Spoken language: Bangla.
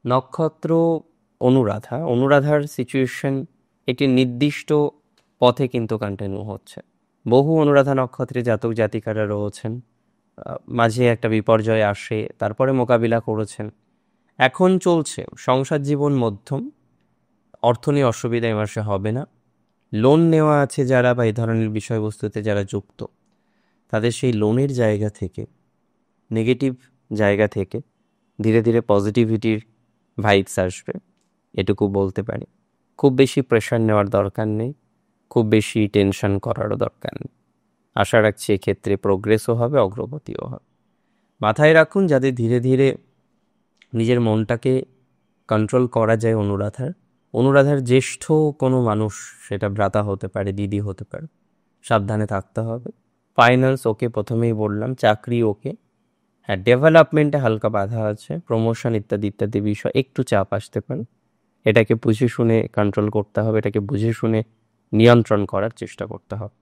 নক্ষত্র অনুরাধার সিচুয়েশন একটি নির্দিষ্ট পথে কিন্তু কন্টিনিউ হচ্ছে। বহু অনুরাধা নক্ষত্রে জাতক জাতিকারা রয়েছেন, মাঝে একটা বিপর্যয় আসে, তারপরে মোকাবিলা করেছেন। এখন চলছে সংসার জীবন মধ্যম, অর্থ নিয়ে অসুবিধা এ মাসে হবে না। লোন নেওয়া আছে যারা বা এই ধরনের বিষয়বস্তুতে যারা যুক্ত, তাদের সেই লোনের জায়গা থেকে, নেগেটিভ জায়গা থেকে ধীরে ধীরে পজিটিভিটির ভাইবস আসবে, এটুকু বলতে পারি। খুব বেশি প্রেশার নেওয়ার দরকার নেই, খুব বেশি টেনশন করারও দরকার নেই। আশা রাখছি এক্ষেত্রে প্রোগ্রেসও হবে, অগ্রগতিও হবে। মাথায় রাখুন, যাদের ধীরে ধীরে নিজের মনটাকে কন্ট্রোল করা যায়, অনুরাধার জ্যেষ্ঠ কোনো মানুষ, সেটা ভ্রাতা হতে পারে, দিদি হতে পারে, সাবধানে থাকতে হবে। ফাইন্যান্স ওকে, প্রথমেই বললাম। চাকরি ওকে, হ্যাঁ ডেভেলপমেন্টে হালকা বাধা আছে, প্রমোশন ইত্যাদি ইত্যাদি বিষয় একটু চাপ আসতে পারে। এটাকে বুঝে শুনে কন্ট্রোল করতে হবে, এটাকে বুঝে শুনে নিয়ন্ত্রণ করার চেষ্টা করতে হবে।